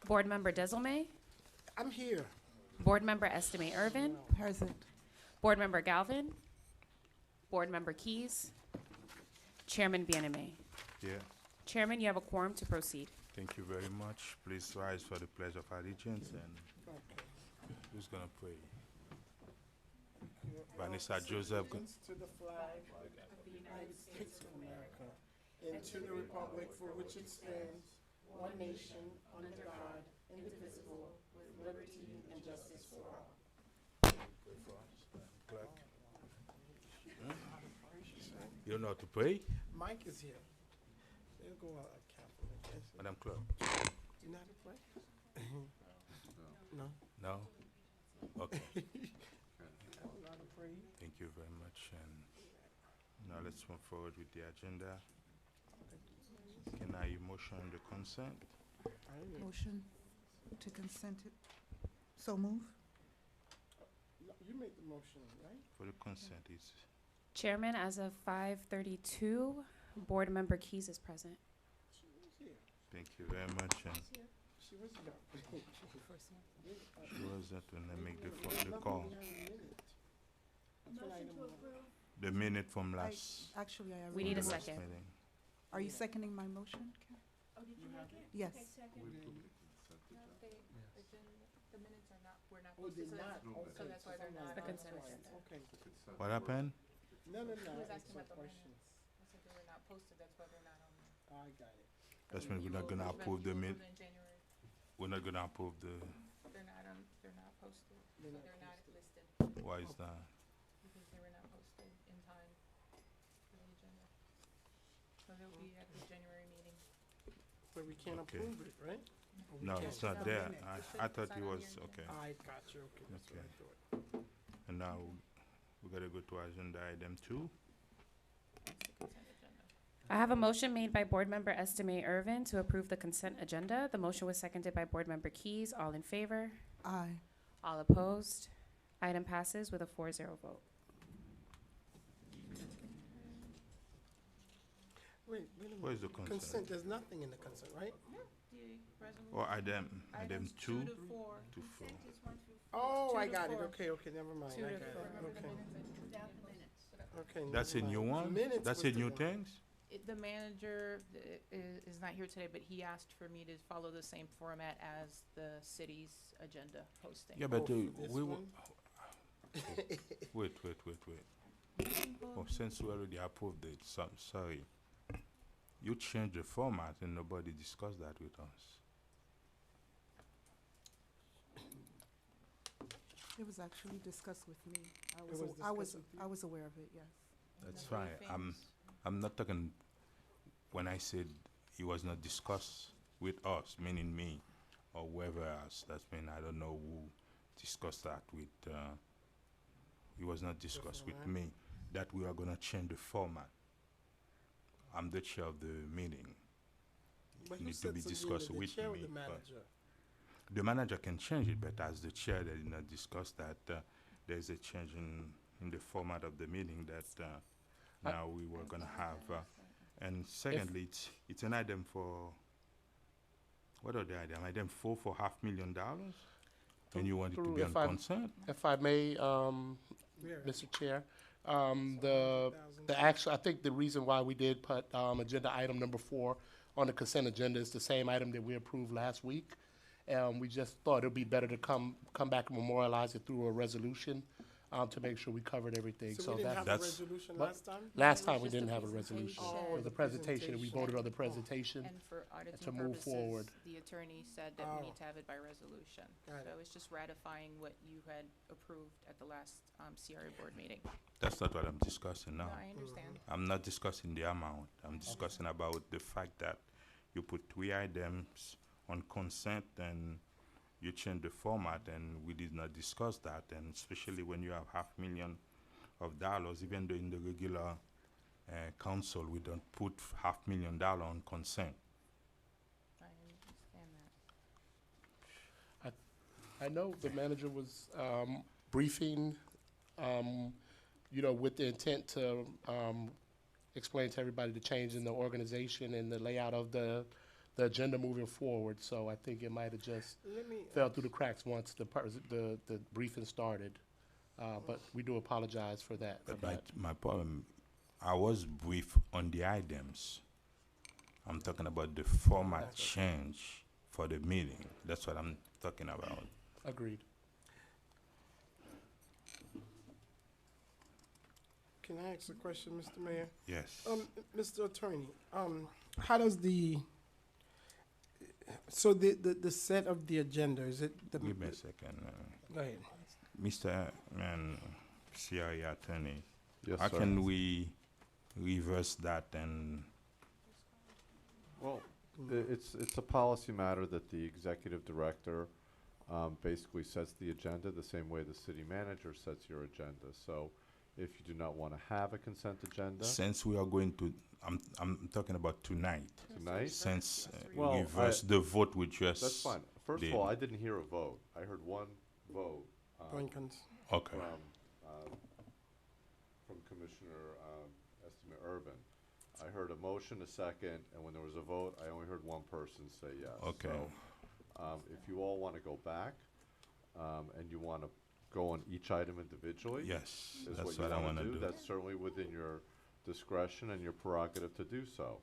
Board Member Desilme, I'm here. Board Member Estime Irvin, Present. Board Member Galvin, Board Member Keys, Chairman Bieneme. Yeah, Chairman, you have a quorum to proceed. thank you very much. Please rise for the pledge of allegiance and Okay. who's gonna pray? Vanessa Joseph. To the flag of the United States of America and to the republic for which it stands, one nation, under God, indivisible, with liberty and justice for all. Clerk. You don't know how to pray? Mike is here. They'll go out a capital. Madam Clerk? You know how to play? No. No? Okay, I don't know how to pray. thank you very much. And now let's move forward with the agenda. Can I motion the consent? I didn't- Motion to consent it. So move. No, you made the motion, right? For the consent is, Chairman, as of 5:32, Board Member Keys is present. She was here. thank you very much. And She was here. she was that when I make the call. The minute from last. Actually, I already. We need a the last second. meeting. Are you seconding my motion? Karen? Oh, did you make it? Yes. Okay, second. No, the minutes are not, we're not Oh, posted, did so not? that's, Okay. so that's why they're not The on the consent list. agenda. Okay. What happened? No, no, no. He was it's asking no about the questions. I said they were not posted, that's why they're not on there. I got it. That's when we're not You gonna will- approve the you will min, do it in January. we're not gonna approve the, They're not posted, so They're not they're not posted. listed, why is that? because they were not posted in time for the agenda. So they'll be at the January meeting. But we can't Okay. approve it, right? Or we No, can't- it's not there. I thought It's it not on was, your okay. I got you, okay, that's what I Okay. thought. And now we gotta go to agenda item 2. That's the consent agenda. I have a motion made by Board Member Estime Irvin to approve the consent agenda. The motion was seconded by Board Member Keys. All in favor? Aye. All opposed? Item passes with a 4-0 vote. Wait a minute. Where's the consent? There's nothing in the consent, right? The resolution. Or item Items 2 to 4. to 4. Oh, I to got it, four. okay, never mind, I Two got to it, four. okay. Okay. That's a never new mind. one? Minutes That's was a the new one. things? The manager is not here today, but he asked for me to follow the same format as the city's agenda posting. Yeah, but Oh, for this we were, one? wait. Oh, since we already approved it, so, sorry. You changed the format and nobody discussed that with us. It was actually discussed with me. was I was, discussed with you? I was aware of it, yes. That's The fine. I'm not talking, when I said it was not discussed with us, meaning me, or whoever else, that's mean I don't know who discussed that with, it was not discussed with format? me, that we are gonna change the format. I'm the chair of the meeting. But who Need to sets be the discussed agenda, with the chair or me, the but- manager? The manager can change it, but as the chair, they did not discuss that, there's a change in the format of the meeting that, now we were gonna have, and secondly, it's an item for, what are the item? Item 4 for $500,000? And you want it to Through be on if I- consent? If I may, Where? Mr. Chair, the actual, I think the reason why we did put agenda item number 4 on the consent agenda is the same item that we approved last week. We just thought it'd be better to come back and memorialize it through a resolution to make sure we covered everything. So So we didn't that, have a that's- resolution what? last time? last It time was we just a didn't have a resolution. presentation. Oh, It was a presentation, and we presentation. voted on the presentation. And for auditing to move forward. purposes, the attorney said that Oh. we need to have it by resolution. Got So it. it's just ratifying what you had approved at the last CRA board meeting. That's not what I'm discussing No, now. I understand. I'm not discussing the amount. I'm discussing about the fact that you put 3 items on consent and you change the format, and we did not discuss that, and especially when you have $500,000, even though in the regular council, we don't put $500,000 on consent. I understand that. I know the manager was briefing, with the intent to explain to everybody the change in the organization and the layout of the the agenda moving forward, so I think it might have just Let me, fell through the cracks once the briefing started. But we do apologize for that. But my problem, I was brief on the items. I'm talking about the format change for the meeting. That's what I'm talking about. Agreed. can I ask a question, Mr. Mayor? Yes. Mr. Attorney, how does the set of the agenda, is it the? Give me a second. Go ahead. Mr. CRA Attorney, Yes, how sir. can we reverse that and, Well, it's a policy matter that the executive director basically sets the agenda the same way the city manager sets your agenda. So if you do not want to have a consent agenda since we are going to, I'm talking about tonight, tonight, since Well, reverse the vote we just. that's fine. First of all, I didn't hear a vote. I heard one vote Point cons- Okay, from Commissioner Estimate Urban. I heard a motion, a second, and when there was a vote, I only heard one person say yes. Okay. So, if you all want to go back, and you want to go on each item individually. yes, Is that's what what I you want want to do. That's certainly within your discretion and your prerogative to do so.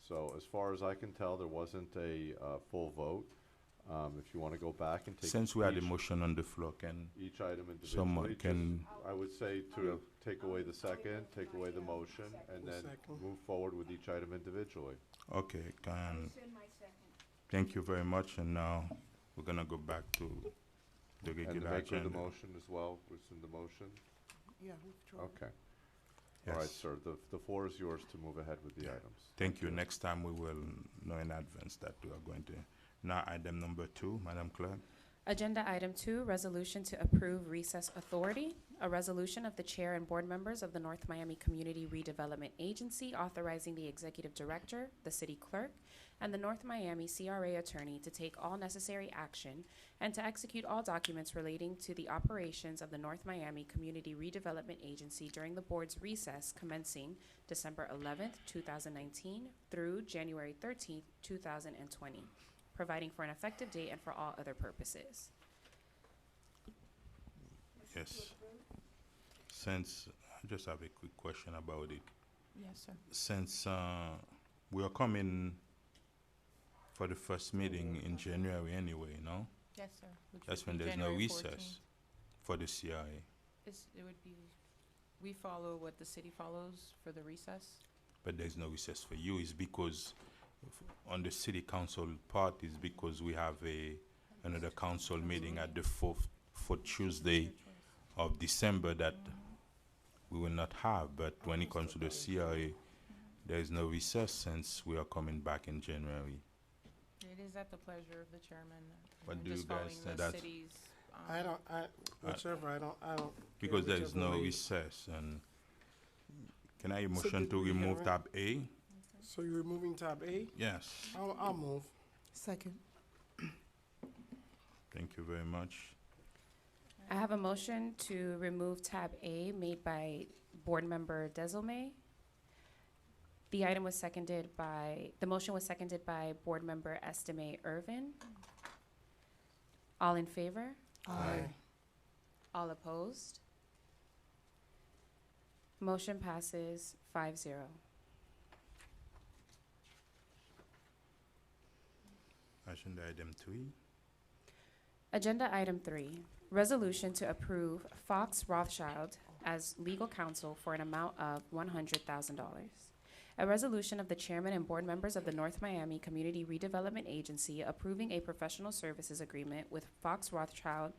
So as far as I can tell, there wasn't a full vote. If you want to go back and take. Since we had a each- motion on the floor, can Each item individually. someone just- can, I would say to take away the second, take away the motion, and then Second. move forward with each item individually. okay, thank you very much, and now we're gonna go back to the And the regular maker of the agenda. motion as well, rescind the motion? Yeah, withdraw. Okay. All right, Yes. sir, the floor is yours to move ahead with the items. Thank you. Next time we will know in advance that we are going to. Now, item number 2, Madam Clerk. Agenda item 2, resolution to approve recess authority. A resolution of the chair and board members of the North Miami Community Redevelopment Agency authorizing the executive director, the city clerk, and the North Miami CRA attorney to take all necessary action and to execute all documents relating to the operations of the North Miami Community Redevelopment Agency during the board's recess commencing December 11th, 2019 through January 13th, 2020. Providing for an effective date and for all other purposes. Yes. Since, I just have a quick question about it. Yes, sir. Since we are coming for the first meeting in January anyway, no? Yes, sir. Which That's would when be there's no January recess for the CRA. 14th. It would be, we follow what the city follows for the recess. But there's no recess for you. It's because on the city council part is because we have another council meeting at the fourth Tuesday of December that we will not have. But when it comes to the CRA, there is no recess since we are coming back in January. It is at the pleasure of the chairman. What I'm do you just guys following say the that's- city's, whichever, I don't. Because there is whichever no way. recess. And can I have a So motion did to we remove have- tab A? So you're removing tab A? Yes. I'll move. Second. Thank you very much. I have a motion to remove tab A made by board member Desilme. The item was seconded by, the motion was seconded by board member Estime Irvin. All in favor? Aye. All opposed? Motion passes 5-0. Agenda item 3. Agenda item 3, resolution to approve Fox Rothschild as legal counsel for an amount of $100,000. A resolution of the chairman and board members of the North Miami Community Redevelopment Agency approving a professional services agreement with Fox Rothschild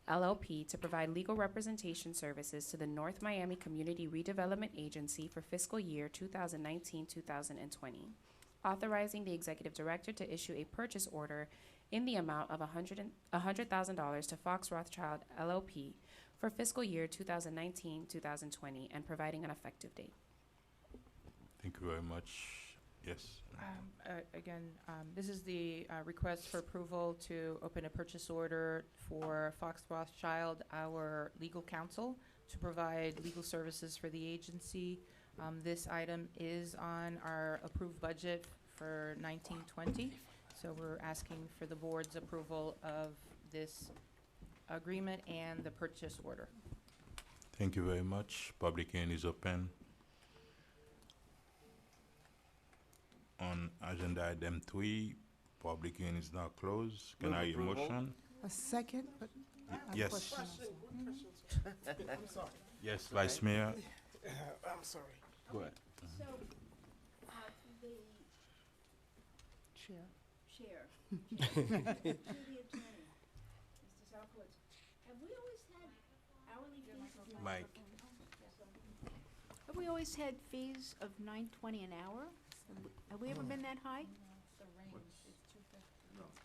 LLP to provide legal representation services to the North Miami Community Redevelopment Agency for fiscal year 2019-2020. Authorizing the executive director to issue a purchase order in the amount of $100,000 to Fox Rothschild LLP for fiscal year 2019-2020 and providing an effective date. Thank you very much. Yes. Again, this is the request for approval to open a purchase order for Fox Rothschild, our legal counsel, to provide legal services for the agency. This item is on our approved budget for 1920, So we're asking for the board's approval of this agreement and the purchase order. Thank you very much. Public hearing is open. On agenda item 3, public hearing is now closed. Can I hear a motion? A second, but I have a Yes, question also. I'm sorry. yes, Vice Mayor. I'm sorry. Go ahead. So, the Chair. chair, to the attorney, Mr. Southwoods, have we always had hourly fees? Mike. Have we always had fees of $9.20 an hour? Have we ever been that high?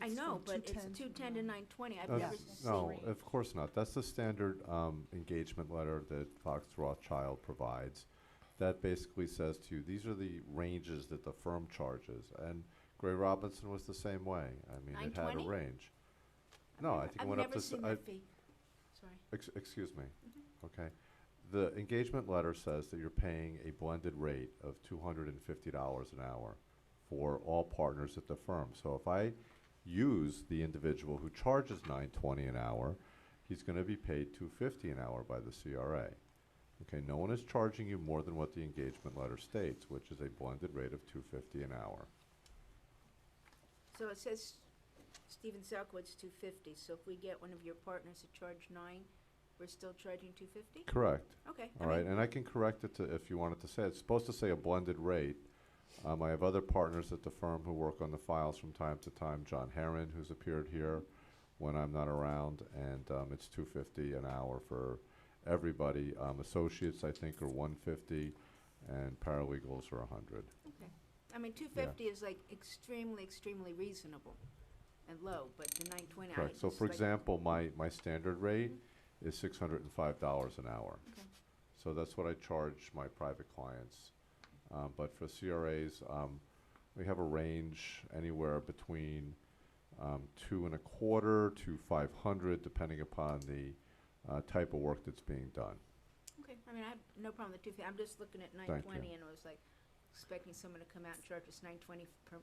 I know, but it's $2.10 to $9.20. I've never seen. No, of course not. That's the standard engagement letter that Fox Rothschild provides. That basically says to you, these are the ranges that the firm charges. And Gray Robinson was the same way. I mean, it had a $9.20? range. No, I think it went up to. I've never seen that fee. Sorry. Excuse me, okay. The engagement letter says that you're paying a blended rate of $250 an hour for all partners at the firm. So if I use the individual who charges $9.20 an hour, he's gonna be paid $250 an hour by the CRA. Okay, no one is charging you more than what the engagement letter states, which is a blended rate of $250 an hour. So it says Stephen Southwoods $250. So if we get one of your partners to charge $9, we're still charging $250? Correct. Okay. All right, and I can correct it to, if you wanted to say, it's supposed to say a blended rate. I have other partners at the firm who work on the files from time to time, John Herron, who's appeared here when I'm not around, and it's $250 an hour for everybody. Associates, I think, are $150, and paralegals are $100. Okay. I mean, $250 is like extremely, extremely reasonable and low, but the $9.20. Correct. So for example, my standard rate is $605 an hour. Okay. So that's what I charge my private clients. But for CRAs, we have a range anywhere between $225 to $500, depending upon the type of work that's being done. Okay, I mean, I have no problem with $250. I'm just looking at Thank you. $9.20 and I was like expecting someone to come out and charge us $9.20 per.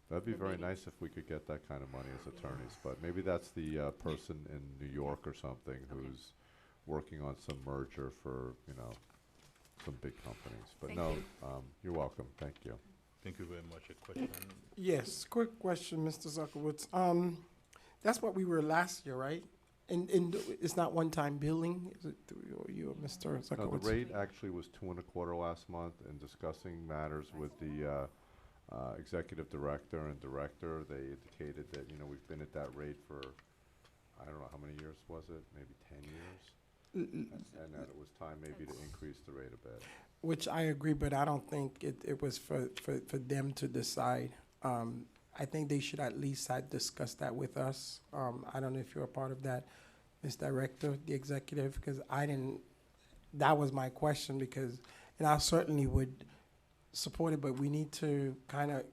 That'd be the very meeting. nice if we could get that kind of money as attorneys, but maybe that's the person in New York or something who's working on some merger for, you know, some big companies. But Thank no, you. you're welcome. Thank you. Thank you very much. A question? Yes, quick question, Mr. Zuckerwitz. That's what we were last year, right? And it's not one-time billing, is it, you or Mr. No, Zuckerwitz? the rate actually was 2.25 last month. In discussing matters with the executive director and director, they indicated that, you know, we've been at that rate for, I don't know, how many years was it? Maybe 10 years? And that it was time maybe to increase the rate a bit. Which I agree, but I don't think it was for them to decide. I think they should at least had discussed that with us. I don't know if you're a part of that, Ms. Director, the executive, because I didn't, that was my question, because, and I certainly would support it, but we need to kind of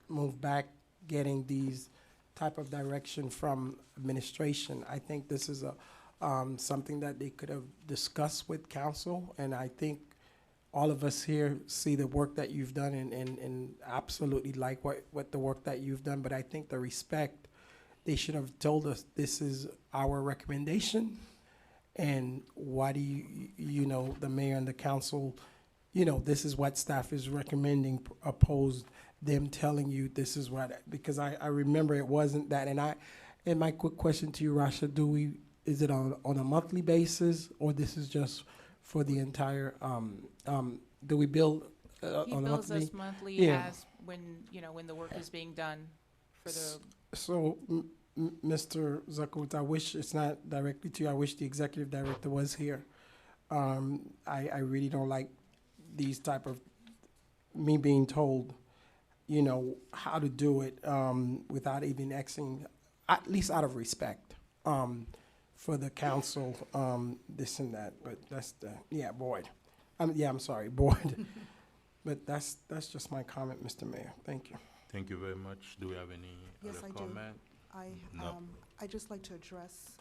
move back getting these type of direction from administration. I think this is a, something that they could have discussed with council, and I think all of us here see the work that you've done and absolutely like what the work that you've done, but I think the respect, they should have told us this is our recommendation, and why do you know, the mayor and the council, you know, this is what staff is recommending, opposed them telling you this is what, because I remember it wasn't that, and my quick question to you, Rasha, is it on a monthly basis, or this is just for the entire, do we bill He on a bills monthly? us monthly Yeah. as when, you know, when the work is being done for the, So, Mr. Zuckerwitz, I wish it's not directly to you, I wish the executive director was here. I really don't like these type of, me being told, you know, how to do it, without even asking, at least out of respect, for the council, this and that, but that's the, yeah, Boyd. I'm sorry, Boyd. But that's just my comment, Mr. Mayor. Thank you. Thank you very much. Do we have any Yes, other I do. comment? I, No. I'd just like to address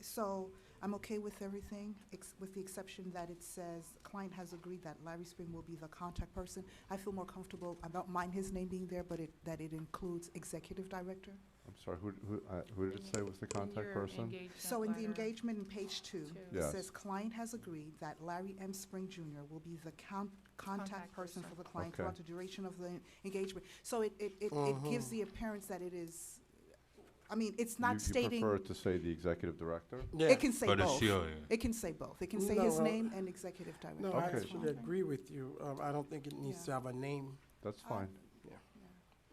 So I'm okay with everything, with the exception that it says, client has agreed that Larry Spring will be the contact person. I feel more comfortable, I don't mind his name being there, but that it includes executive director. I'm sorry, who did it say was the contact person? So in the engagement in page 2, it Yes. says, client has agreed that Larry M. Spring Jr. will be the contact person for the client Okay. throughout the duration of the engagement. So it gives the appearance that it is, I mean, it's not You stating, prefer it to say the executive director? Yeah. it can say For the both. COA. It can say both. It can say his No, name and executive director. No, I Okay. actually agree with you. I don't think it needs to have a name. That's fine. Yeah.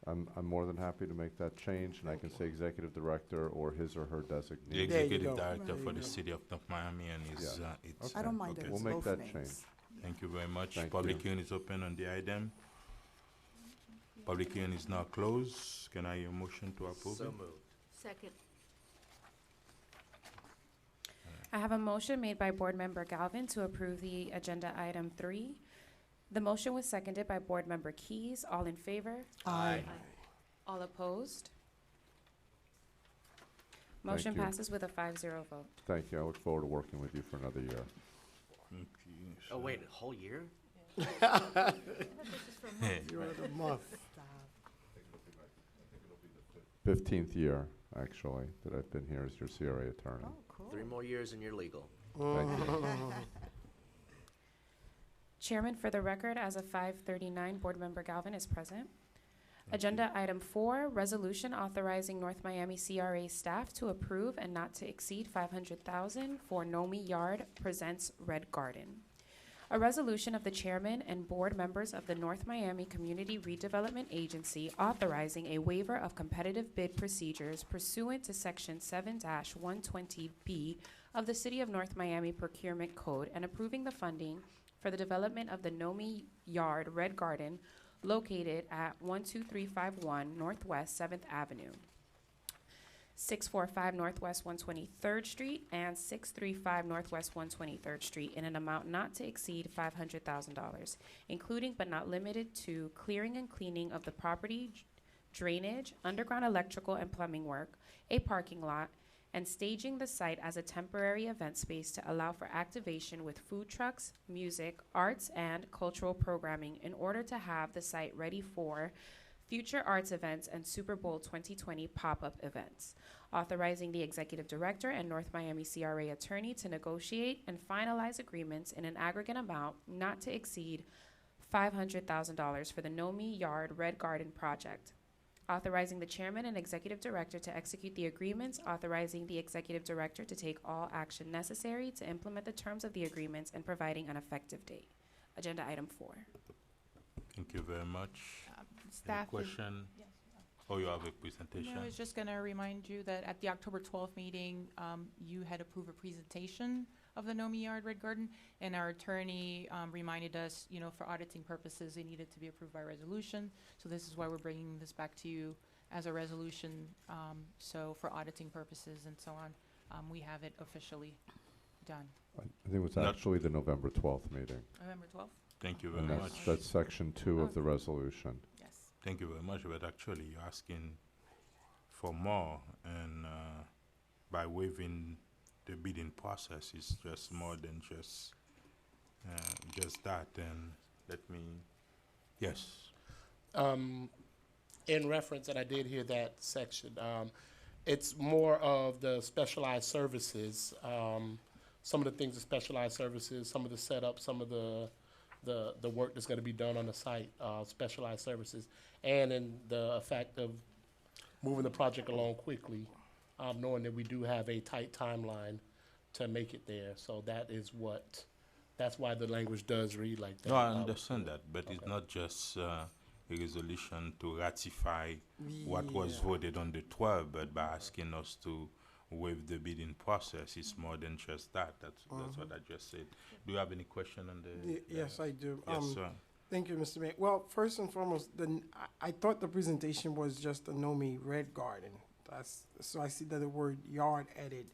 I'm more than happy to make that change, and I can say executive director or his or her The designee. There you executive go. director There for you the go. city of North Miami and is, Yeah. it's. I don't mind okay. it. We'll It's make both that names. change. Thank you very much. Thank Public you. hearing is open on the item. Public hearing is now closed. Can I hear a motion to approve it? Second. I have a motion made by Board Member Galvin to approve the agenda item 3. The motion was seconded by Board Member Keys. All in favor? Aye. All opposed? Motion you. passes with a 5-0 vote. Thank you. I look forward to working with you for another year. Okay, Oh, so- wait, a whole year? You're the month. 15th year, actually, that I've been here as your CRA attorney. Oh, cool. 3 more years and you're legal. Thank you. Chairman, for the record, as of 5:39, Board Member Galvin is present. Agenda item 4, resolution authorizing North Miami CRA staff to approve and not to exceed $500,000 for Nomi Yard Presents Red Garden. A resolution of the chairman and board members of the North Miami Community Redevelopment Agency authorizing a waiver of competitive bid procedures pursuant to Section 7-120B of the City of North Miami Procurement Code and approving the funding for the development of the Nomi Yard Red Garden located at 12351 Northwest 7th Avenue, 645 Northwest 123rd Street, and 635 Northwest 123rd Street in an amount not to exceed $500,000, including but not limited to clearing and cleaning of the property, drainage, underground electrical and plumbing work, a parking lot, and staging the site as a temporary event space to allow for activation with food trucks, music, arts, and cultural programming in order to have the site ready for future arts events and Super Bowl 2020 pop-up events. Authorizing the executive director and North Miami CRA attorney to negotiate and finalize agreements in an aggregate amount not to exceed $500,000 for the Nomi Yard Red Garden project. Authorizing the chairman and executive director to execute the agreements, authorizing the executive director to take all action necessary to implement the terms of the agreements, and providing an effective date. Agenda item 4. Thank you very much. Any Staff is, question? yes. Oh, you have a No, presentation? I was just going to remind you that at the October 12th meeting, you had approved a presentation of the Nomi Yard Red Garden, and our attorney reminded us, you know, for auditing purposes, it needed to be approved by resolution. So this is why we're bringing this back to you as a resolution. So for auditing purposes and so on, we have it officially done. I think it was Not- actually the November 12th meeting. November 12th? Thank you very And much. that's section 2 of the resolution. Yes. Thank you very much, but actually you're asking for more, and by waiving the bidding process, it's just more than just that. And let me, yes. In reference, and I did hear that section, it's more of the specialized services, some of the things of specialized services, some of the setup, some of the work that's gonna be done on the site, specialized services, and in the fact of moving the project along quickly, knowing that we do have a tight timeline to make it there. So that's why the language does read like that. No, I understand that, but it's Okay. not just a resolution to ratify what was Yeah. voted on the 12th, but by asking us to waive the bidding process, it's more than just that. That's what I just said. Do you have any question on the? Yes, I do. Yes, sir. Thank you, Mr. Mayor. Well, first and foremost, I thought the presentation was just a Nomi Red Garden. So I see that the word yard added.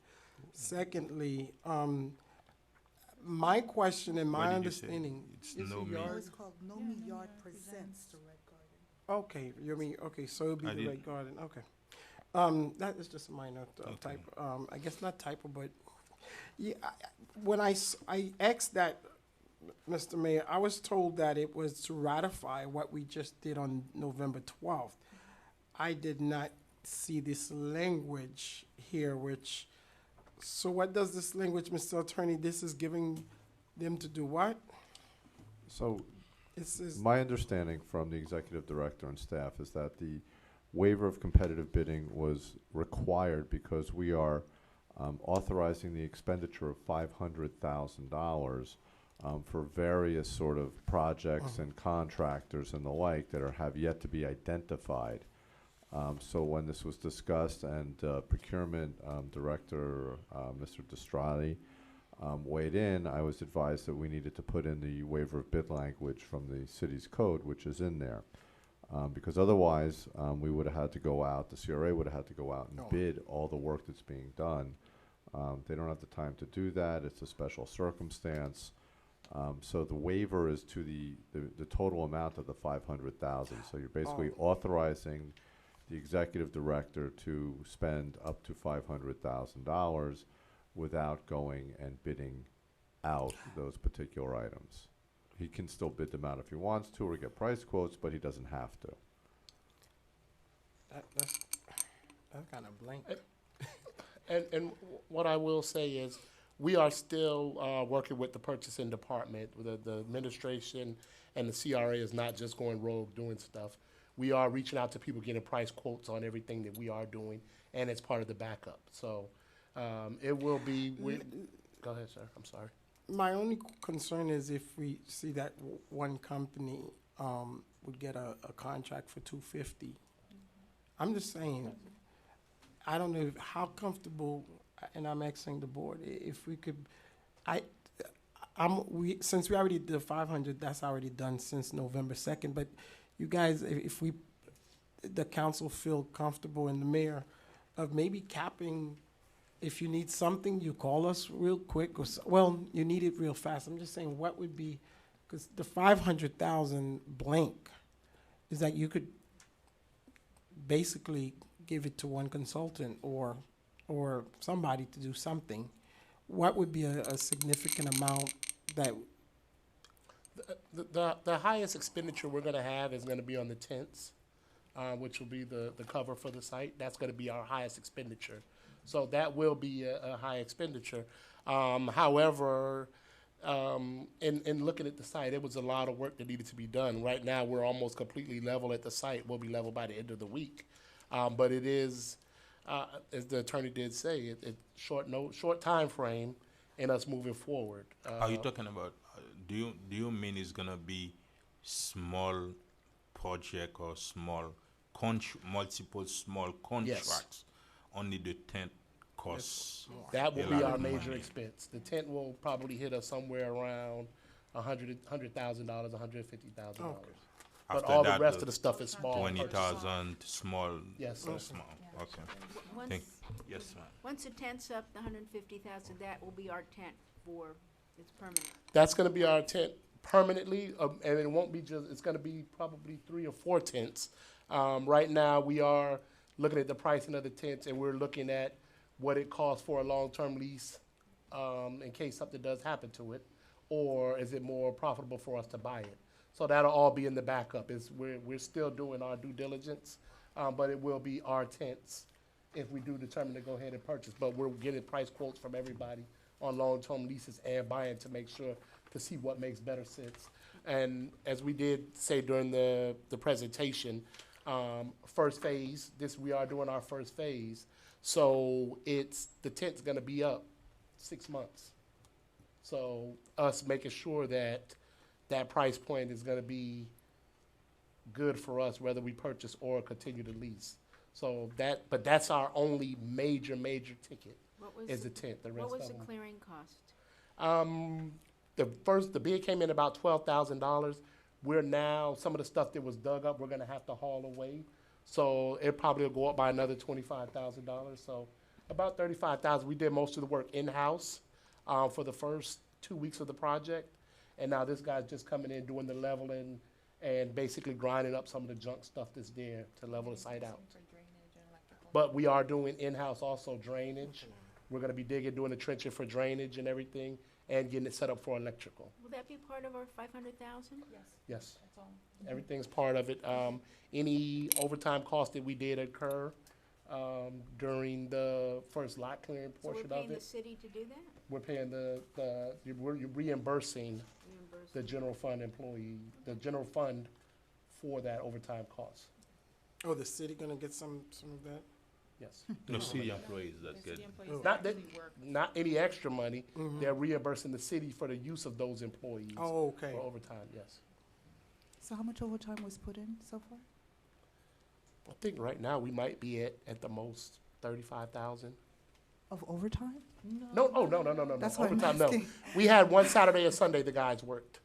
Secondly, my question and What my did you say? understanding. It's is a Nomi. No, yard- it's called Nomi Yard Presents the Red Garden. Okay, you mean, okay, so it'll be I the did- Red Garden, okay. That is just a minor Okay. typo, I guess not typo, but, yeah, when I asked that, Mr. Mayor, I was told that it was to ratify what we just did on November 12th. I did not see this language here, so what does this language, Mr. Attorney, this is giving them to do what? So It says, my understanding from the executive director and staff is that the waiver of competitive bidding was required because we are authorizing the expenditure of $500,000 for various sort of projects and contractors and the like that have yet to be identified. So when this was discussed and procurement director, Mr. Destrati, weighed in, I was advised that we needed to put in the waiver of bid language from the city's code, which is in there. Because otherwise, we would have had to go out, the CRA would have had to go out and bid all the work that's being done. They don't have the time to do that. It's a special circumstance. So the waiver is to the total amount of the 500,000. So you're basically authorizing the executive director to spend up to $500,000 without going and bidding out those particular items. He can still bid them out if he wants to or get price quotes, but he doesn't have to. that's kind of blank. And what I will say is, we are still working with the purchasing department. The administration and the CRA is not just going rogue doing stuff. We are reaching out to people, getting price quotes on everything that we are doing, and it's part of the backup. So it will be. Go ahead, sir. I'm sorry. My only concern is if we see that one company would get a contract for $250. I'm just saying, I don't know how comfortable, and I'm asking the board, if we could, since we already did 500, that's already done since November 2nd, but you guys, if the council feel comfortable and the mayor of maybe capping, if you need something, you call us real quick, well, you need it real fast. I'm just saying, what would be, because the 500,000 blank is that you could basically give it to one consultant or somebody to do something. What would be a significant amount that, The highest expenditure we're gonna have is gonna be on the tents, which will be the cover for the site. That's gonna be our highest expenditure. So that will be a high expenditure. However, in looking at the site, it was a lot of work that needed to be done. Right now, we're almost completely level at the site. We'll be level by the end of the week. But it is, as the attorney did say, it short time frame in us moving forward. Are you talking about, do you mean it's gonna be small project or small multiple small contracts? Only the tent costs? That will a be lot our of major money. expense. The tent will probably hit us somewhere around $100,000, $150,000. But After all the that, rest of the stuff is small. 20,000 small. Yes, sir. Small. Okay. Once, Thank. Yes, ma'am. once the tent's up, the 150,000, that will be our tent it's permanent. That's gonna be our tent permanently, and it won't be just, it's gonna be probably 3 or 4 tents. Right now, we are looking at the pricing of the tents, and we're looking at what it costs for a long-term lease, in case something does happen to it, or is it more profitable for us to buy it? So that'll all be in the backup. We're still doing our due diligence, but it will be our tents if we do determine to go ahead and purchase. But we're getting price quotes from everybody on long-term leases and buying to make sure, to see what makes better sense. And as we did say during the presentation, first phase, we are doing our first phase. So the tent's gonna be up 6 months. So us making sure that price point is gonna be good for us, whether we purchase or continue to lease. So but that's our only major ticket, What was is the, the tent. The what rest was of the them. clearing cost? The bid came in about $12,000. We're now, some of the stuff that was dug up, we're gonna have to haul away. So it probably will go up by another $25,000. So about $35,000. We did most of the work in-house, for the first 2 weeks of the project. And now this guy's just coming in, doing the leveling and basically grinding up some of the junk stuff that's there to level the site out. For drainage and electrical But we are doing in-house also drainage. We're gonna be doing the trenching for drainage and everything, and getting it set up for electrical. Will that be part of our 500,000? Yes. Everything's part of it. Any overtime cost that we did incur, during the first lot clearing So we're portion paying of the it, city to do that? we're paying we're reimbursing Reimburse? the general fund the general fund for that overtime cost. Oh, the city gonna get some of that? Yes. No city employees that get. Not that, not any extra money. They're reimbursing the city for the use of those employees Oh, okay. for overtime, yes. So how much overtime was put in so far? I think right now we might be at the most 35,000. Of overtime? No, oh, no. That's what I'm Overtime, no. asking. We had one Saturday and Sunday the guys worked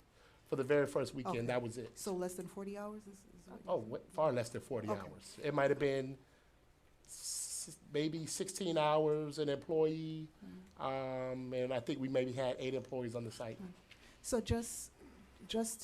for the very first weekend. Okay. That was it. So less than 40 hours is what? Oh, far less than 40 Okay. hours. It might have been maybe 16 hours an employee, and I think we maybe had 8 employees on the site. So just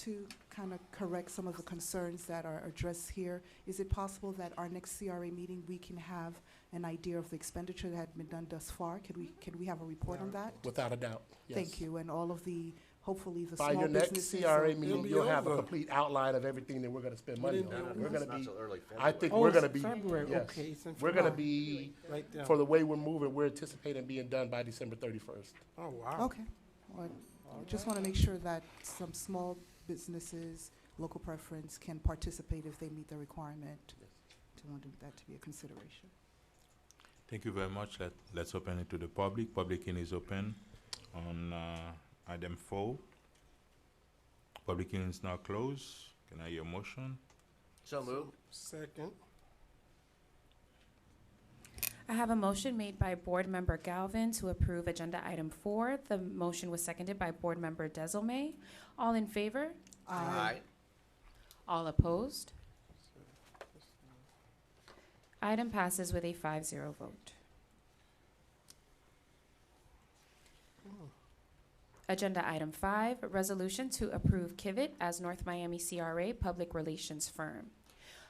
to kind of correct some of the concerns that are addressed here, is it possible that our next CRA meeting, we can have an idea of the expenditure that had been done thus far? Can we have a report on that? Without a doubt, yes. Thank you, and all of the, hopefully the By small your next businesses. CRA or- meeting, be you'll have a over. complete outline of everything that we're gonna spend money didn't on. know We're it gonna Not be, till early I February. think Oh, we're it's gonna be, February, yes. okay, it's in We're gonna February. be, Right down. for the way we're moving, we're anticipating being done by December 31st. Oh, wow. Okay. Well, I just want to make sure that some small businesses, local preference, can participate if they meet the requirement. To want that to be a consideration. Thank you very much. Let's open it to the public. Public hearing is open on item 4. Public hearing is now closed. Can I hear a motion? So moved. Second. I have a motion made by Board Member Galvin to approve Agenda Item 4. The motion was seconded by Board Member Desilme. All in favor? Aye. All opposed? Item passes with a 5-0 vote. Agenda Item 5, resolution to approve Kivett as North Miami CRA Public Relations Firm.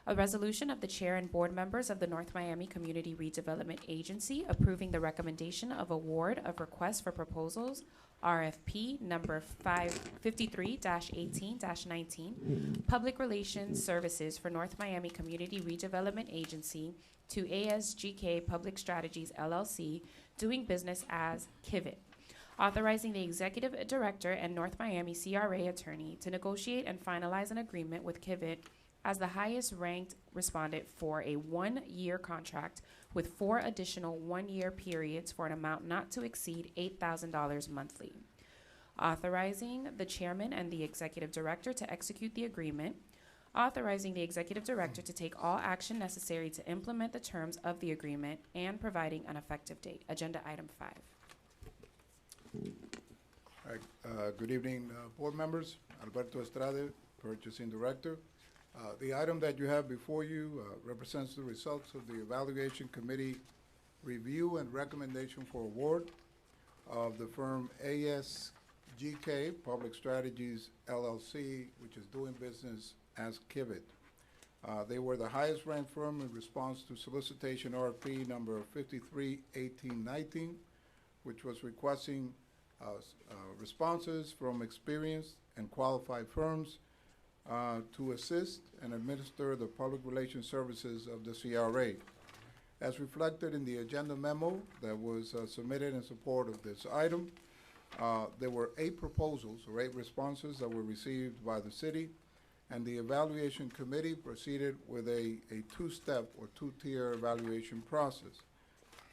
A resolution of the Chair and Board members of the North Miami Community Redevelopment Agency approving the recommendation of award of request for proposals, RFP number 53-18-19, Public Relations Services for North Miami Community Redevelopment Agency to ASGK Public Strategies LLC, doing business as Kivett, authorizing the Executive Director and North Miami CRA Attorney to negotiate and finalize an agreement with Kivett as the highest ranked respondent for a 1-year contract with 4 additional 1-year periods for an amount not to exceed $8,000 monthly. Authorizing the Chairman and the Executive Director to execute the agreement. Authorizing the Executive Director to take all action necessary to implement the terms of the agreement and providing an effective date. Agenda Item 5. All right, good evening, board members. Alberto Estrada, Purchasing Director. The item that you have before you represents the results of the Evaluation Committee review and recommendation for award of the firm ASGK Public Strategies LLC, which is doing business as Kivett. They were the highest ranked firm in response to solicitation RFP number 53-18-19, which was requesting responses from experienced and qualified firms to assist and administer the public relations services of the CRA. As reflected in the agenda memo that was submitted in support of this item, there were 8 proposals or 8 responses that were received by the city, and the evaluation committee proceeded with a 2-step or 2-tier evaluation process.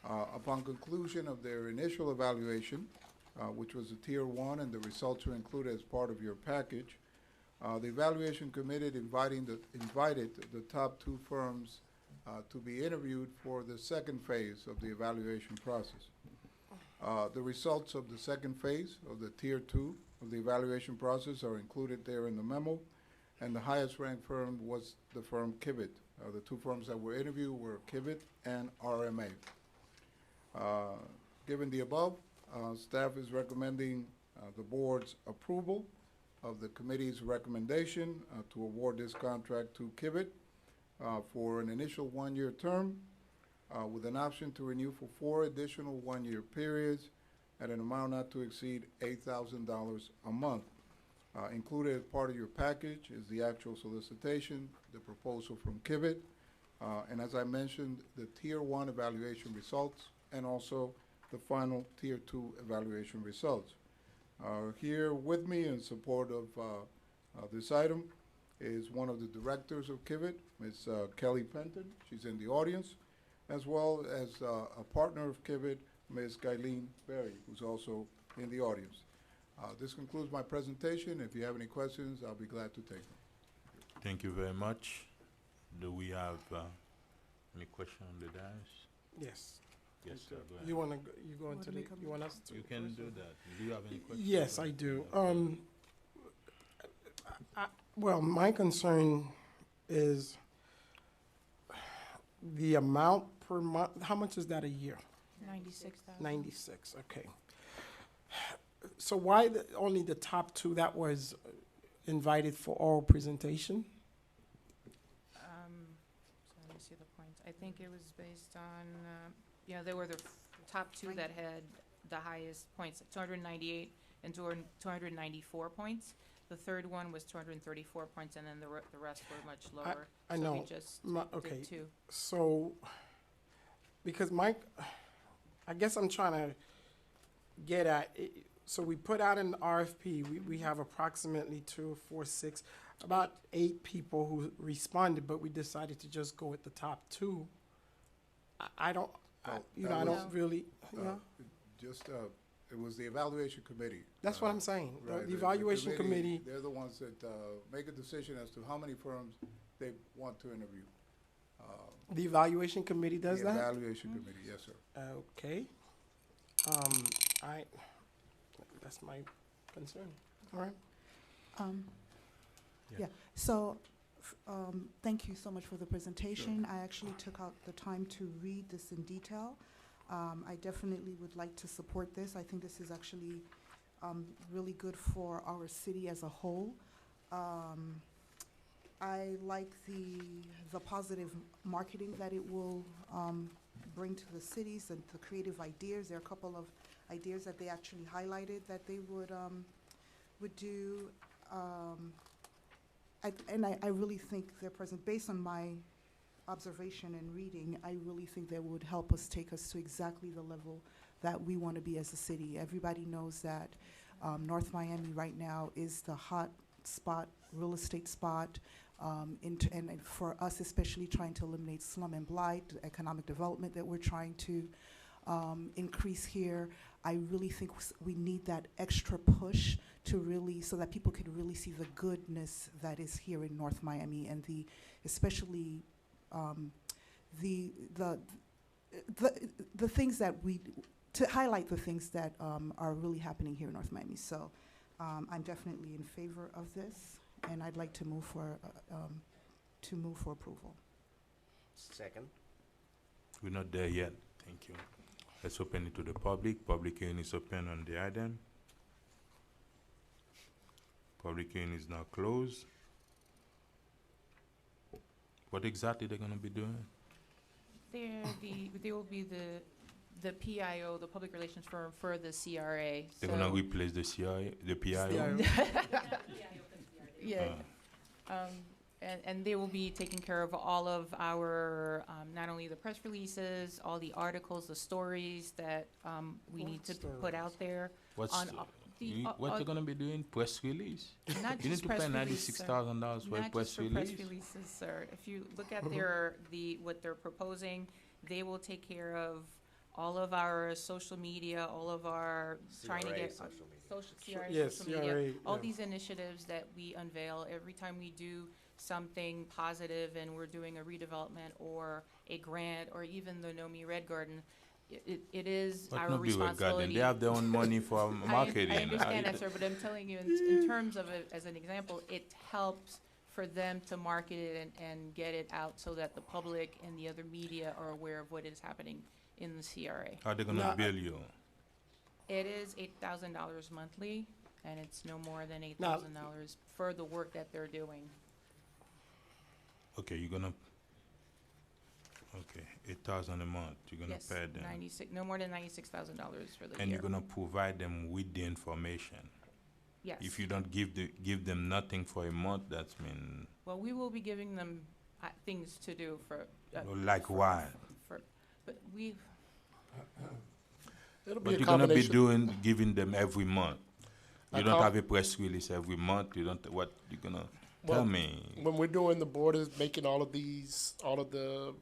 Upon conclusion of their initial evaluation, which was a Tier 1, and the results are included as part of your package, the evaluation committee invited the top 2 firms to be interviewed for the second phase of the evaluation process. The results of the second phase of the Tier 2 of the evaluation process are included there in the memo, and the highest ranked firm was the firm Kivett. The 2 firms that were interviewed were Kivett and RMA. Given the above, staff is recommending the board's approval of the committee's recommendation to award this contract to Kivett for an initial 1-year term with an option to renew for 4 additional one-year periods at an amount not to exceed $8,000 a month. Included as part of your package is the actual solicitation, the proposal from Kivett, and as I mentioned, the Tier 1 evaluation results, and also the final Tier 2 evaluation results. Here with me in support of this item is one of the directors of Kivett, Ms. Kelly Penton. She's in the audience, as well as a partner of Kivett, Ms. Guyleen Berry, who's also in the audience. This concludes my presentation. If you have any questions, I'll be glad to take them. Thank you very much. Do we have any question on the dais? Yes. Yes, sir, go ahead. You wanna, you go into the, make a you want us to? You can do that. Do you have any questions? Yes, I do. Okay. Well, my concern is the amount per month. How much is that a year? 96,000. 96, okay. So why only the top 2 that was invited for oral presentation? So let me see the points. I think it was based on, they were the top 2 that had the highest points, 298 and 294 points. The third one was 234 points, and then the rest were much lower. I So we know. just Okay, did 2. so, because I guess I'm trying to get at, so we put out an RFP, we have approximately 2, 4, 6, about 8 people who responded, but we decided to just go with the top 2. I don't, Well, I that don't was, really, Just, it was the evaluation committee. that's what I'm saying. Right, The evaluation committee, They're the ones that make a decision as to how many firms they want to interview. the evaluation committee does The that? evaluation committee, yes, sir. Okay. That's my concern. All right. Yeah. Yeah, so, thank you so much for the presentation. I actually took out the time to read this in detail. I definitely would like to support this. I think this is actually really good for our city as a whole. I like the positive marketing that it will bring to the cities and the creative ideas. There are a couple of ideas that they actually highlighted that they would do. I really think they're present, based on my observation and reading, I really think they would help us take us to exactly the level that we want to be as a city. Everybody knows that North Miami right now is the hot spot, real estate spot, and for us especially trying to eliminate slum and blight, economic development that we're trying to increase here. I really think we need that extra push to really, so that people can really see the goodness that is here in North Miami, and especially the things that to highlight the things that are really happening here in North Miami. So I'm definitely in favor of this, and I'd like to move for approval. Second. We're not there yet. Thank you. Let's open it to the public. Public hearing is open on the item. Public hearing is now closed. What exactly they're gonna be doing? They will be the PIO, the public relations firm for the CRA. They're gonna replace the CIA, the PIO? CIO. Yeah. And they will be taking care of all of our, not only the press releases, all the articles, the stories that we need to put out there. What's, On, what they're gonna be doing? Press release? Not You need just to press pay release, sir. $96,000 for a Not press just for press release? releases, sir. If you look at what they're proposing, they will take care of all of our social media, all of our trying to CRA get social media. CRA Yes, social media, CRA, all yeah. these initiatives that we unveil every time we do something positive and we're doing a redevelopment or a grant or even the Nomi Red Garden. It is But our not be regarding. responsibility. They have their own money for marketing. I understand that, sir, but I'm telling you, in terms of it, as an example, it helps for them to market it and get it out so that the public and the other media are aware of what is happening in the CRA. How they gonna Nah, bill you? It is $8,000 monthly, and it's no more than $8,000 for the work that they're doing. Okay, you're gonna, Okay, 8,000 a month, you're gonna Yes, pay them. 96, no more than $96,000 for the And year. you're gonna provide them with the information. Yes. If you don't give them nothing for a month, that's mean, Well, we will be giving them things to do for. like what? But we, It'll be But a you're gonna be combination. giving them every month. You I don't can't- have a press release every month, you don't, what, you're gonna, Well, tell me. When we're doing, the board is making all of the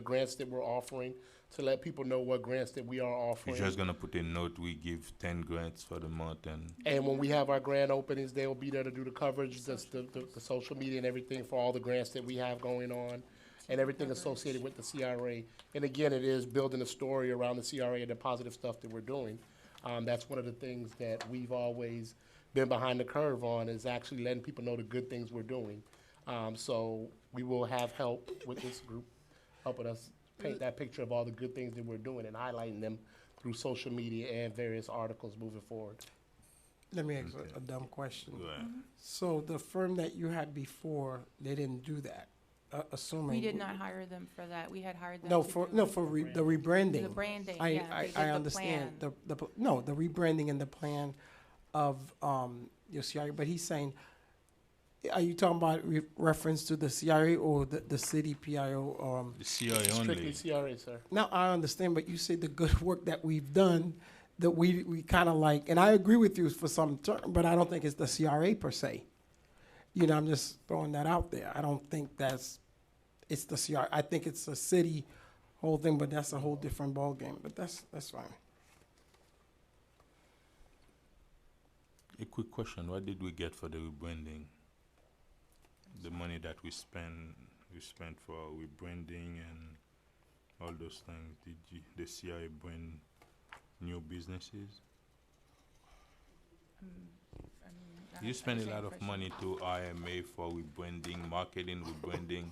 grants that we're offering to let people know what grants that we are You're offering. just gonna put a note, we give 10 grants for the month and, And when we have our grand openings, they'll be there to do the coverage, the social media and everything for all the grants that we have going on and everything associated with the CRA. And again, it is building a story around the CRA and the positive stuff that we're doing. That's one of the things that we've always been behind the curve on, is actually letting people know the good things we're doing. So we will have help with this group, helping us paint that picture of all the good things that we're doing and highlighting them through social media and various articles moving forward. Let me ask Okay. a dumb question. go ahead. So the firm that you had before, they didn't do that, assuming. we did not hire them for that. We had hired them. No, to for, do no, for the rebranding. The branding, I, yeah. they did I the understand, plan. no, the rebranding and the plan of, your CRA, but he's saying, are you talking about reference to the CRA or the city PIO, The CRA Strictly only, CRA, sir. Now, I understand, but you said the good work that we've done, that we kind of like, and I agree with you for some term, but I don't think it's the CRA per se. You know, I'm just throwing that out there. I don't think it's the CRA. I think it's a city whole thing, but that's a whole different ballgame, but that's fine. a quick question, what did we get for the rebranding? The money that we spent for rebranding and all those things, did the CRA bring new businesses? You spend a lot of money to IMA for rebranding, marketing, rebranding,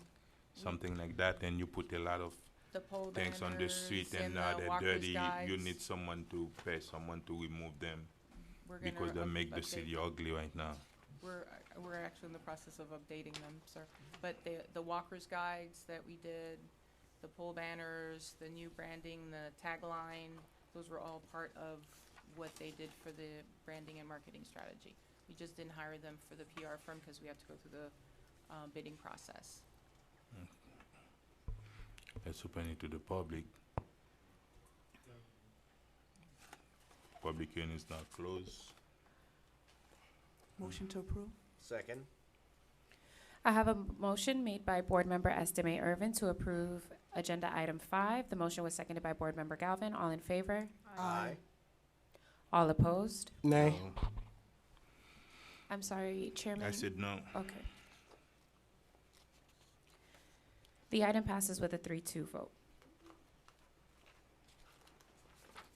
something like that, and you put a lot of The pole things on the street banners and now the they're walkers' dirty, you guides. need someone to pay someone to remove them We're gonna because they make the update- city ugly right now. We're actually in the process of updating them, sir. But the walkers' guides that we did, the pole banners, the new branding, the tagline, those were all part of what they did for the branding and marketing strategy. We just didn't hire them for the PR firm because we had to go through the bidding process. Let's open it to the public. Public hearing is now closed. Motion to approve? Second. I have a motion made by Board Member Estime Irvin to approve Agenda Item 5. The motion was seconded by Board Member Galvin. All in favor? Aye. All opposed? Nay. No. I'm sorry, Chairman. I said no. Okay. The item passes with a 3-2 vote.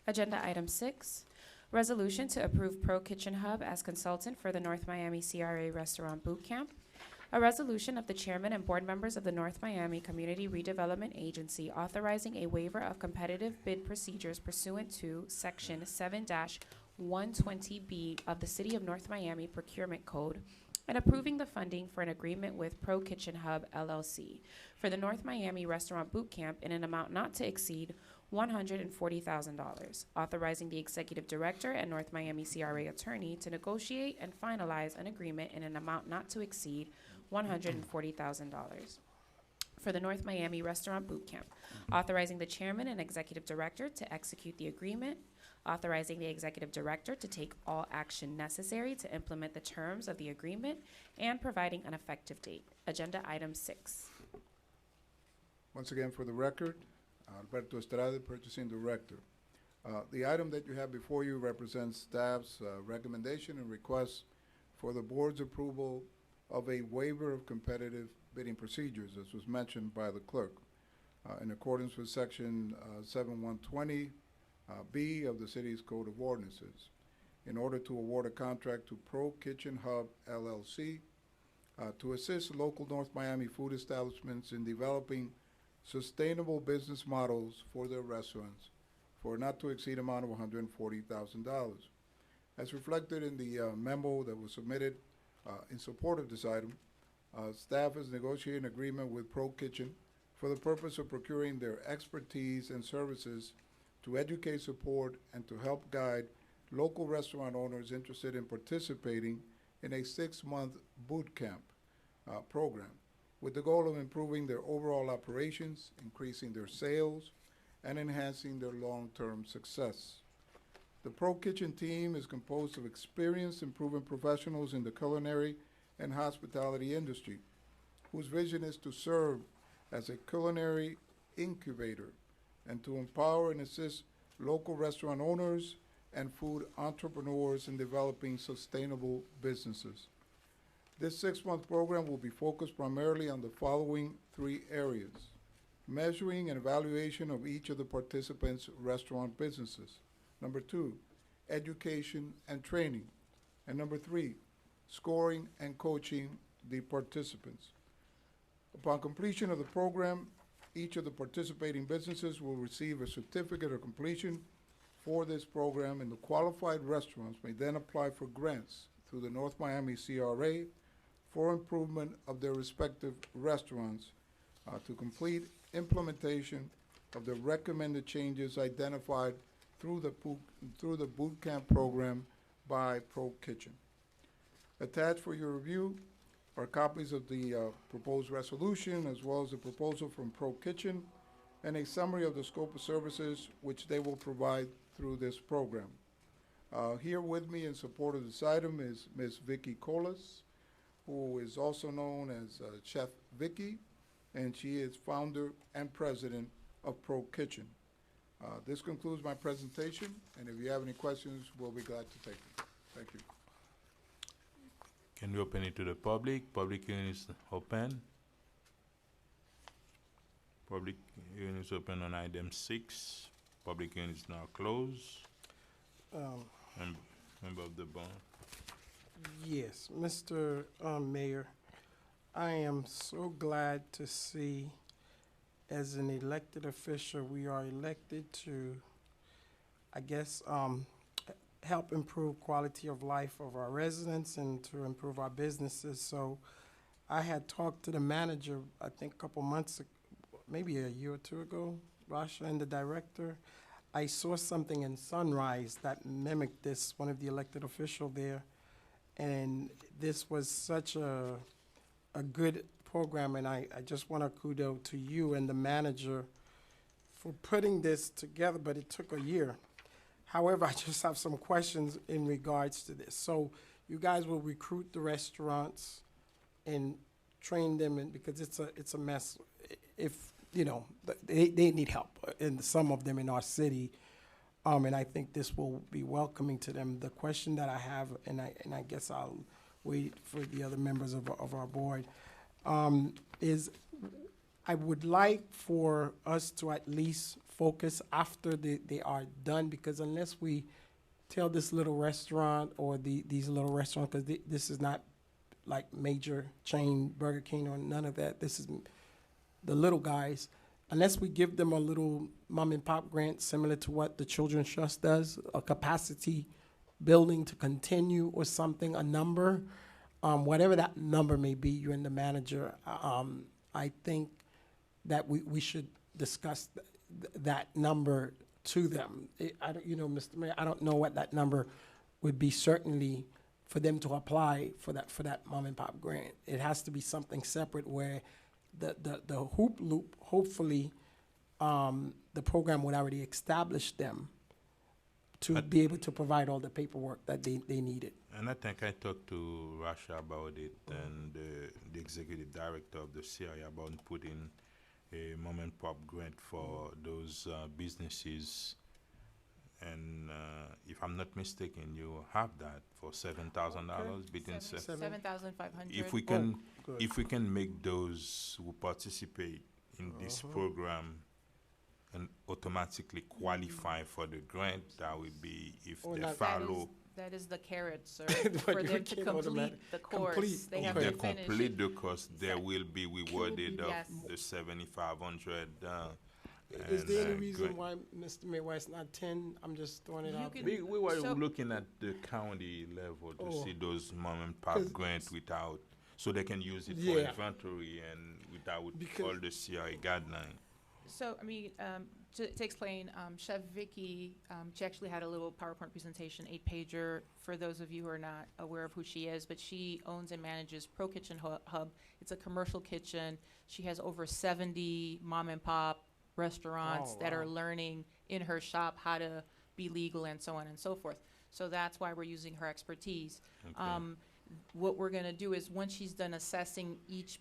Agenda Item 6, resolution to approve Pro Kitchen Hub as consultant for the North Miami CRA Restaurant Boot Camp. A resolution of the chairman and board members of the North Miami Community Redevelopment Agency authorizing a waiver of competitive bid procedures pursuant to Section 7-120B of the City of North Miami Procurement Code and approving the funding for an agreement with Pro Kitchen Hub LLC for the North Miami Restaurant Boot Camp in an amount not to exceed $140,000, authorizing the executive director and North Miami CRA attorney to negotiate and finalize an agreement in an amount not to exceed $140,000 for the North Miami Restaurant Boot Camp, authorizing the chairman and executive director to execute the agreement, authorizing the executive director to take all action necessary to implement the terms of the agreement, and providing an effective date. Agenda Item 6. Once again, for the record, Alberto Estrada, Purchasing Director. The item that you have before you represents staff's recommendation and request for the board's approval of a waiver of competitive bidding procedures, as was mentioned by the clerk, in accordance with Section 7120 B of the city's Code of Ordinances, in order to award a contract to Pro Kitchen Hub LLC to assist local North Miami food establishments in developing sustainable business models for their restaurants for a not to exceed amount of $140,000. As reflected in the memo that was submitted in support of this item, staff is negotiating an agreement with Pro Kitchen for the purpose of procuring their expertise and services to educate, support, and to help guide local restaurant owners interested in participating in a 6-month boot camp program with the goal of improving their overall operations, increasing their sales, and enhancing their long-term success. The Pro Kitchen team is composed of experienced and proven professionals in the culinary and hospitality industry, whose vision is to serve as a culinary incubator and to empower and assist local restaurant owners and food entrepreneurs in developing sustainable businesses. This 6-month program will be focused primarily on the following 3 areas: measuring and evaluation of each of the participants' restaurant businesses. Number 2, education and training. And number 3, scoring and coaching the participants. Upon completion of the program, each of the participating businesses will receive a certificate of completion for this program, and the qualified restaurants may then apply for grants through the North Miami CRA for improvement of their respective restaurants to complete implementation of the recommended changes identified through the boot camp program by Pro Kitchen. Attached for your review are copies of the proposed resolution, as well as the proposal from Pro Kitchen, and a summary of the scope of services which they will provide through this program. Here with me in support of this item is Ms. Vicky Colas, who is also known as Chef Vicky, and she is founder and president of Pro Kitchen. This concludes my presentation, and if you have any questions, we'll be glad to take them. Thank you. Can we open it to the public? Public hearing is open. Public hearing is open on item 6. Public hearing is now closed. Member of the board. Yes, Mr. Mayor, I am so glad to see, as an elected official, we are elected to, I guess, help improve quality of life of our residents and to improve our businesses. So I had talked to the manager, I think a couple months, maybe a year or 2 ago, Rasha, and the director. I saw something in Sunrise that mimicked this, one of the elected official there. And this was such a good program, and I just want to kudos to you and the manager for putting this together, but it took a year. However, I just have some questions in regards to this. So you guys will recruit the restaurants and train them, and because it's a mess. If, you know, they need help, and some of them in our city, and I think this will be welcoming to them. The question that I have, and I guess I'll wait for the other members of our board, is I would like for us to at least focus after they are done, because unless we tell this little restaurant or these little restaurants, because this is not like major chain Burger King or none of that. This is the little guys. Unless we give them a little mom and pop grant similar to what the Children's Trust does, a capacity building to continue or something, a number, whatever that number may be, you and the manager, I think that we should discuss that number to them. I don't, you know, Mr. Mayor, I don't know what that number would be, certainly for them to apply for that mom and pop grant. It has to be something separate where the hoop loop, hopefully, the program would already establish them to be able to provide all the paperwork that they needed. And I think I talked to Rasha about it and the executive director of the CRI about putting a mom and pop grant for those businesses. And if I'm not mistaken, you have that for $7,000 between $7,500. if we can make those who participate in this program and automatically qualify for the grant, that would be if they follow. That is the carrot, sir, But for you them to can't complete automatic- the course. complete, They okay. have If to they finish complete it. the course, they will be rewarded of Yes. the $7,500. Is there any and, reason grant. why, Mr. Mayor, why it's not 10? I'm just throwing it You out can- there. We were So- looking at the county level to Oh. see those mom and pop 'Cause- grants without so they can use it for Yeah. inventory and without Because- all the CRA guideline. So, I mean, to explain, Chef Vicky, she actually had a little PowerPoint presentation, 8-pager, for those of you who are not aware of who she is, but she owns and manages Pro Kitchen Hub. It's a commercial kitchen. She has over 70 mom-and-pop restaurants Oh, that are wow. learning in her shop how to be legal and so on and so forth. So that's why we're using her expertise. Okay. What we're gonna do is, once she's done assessing each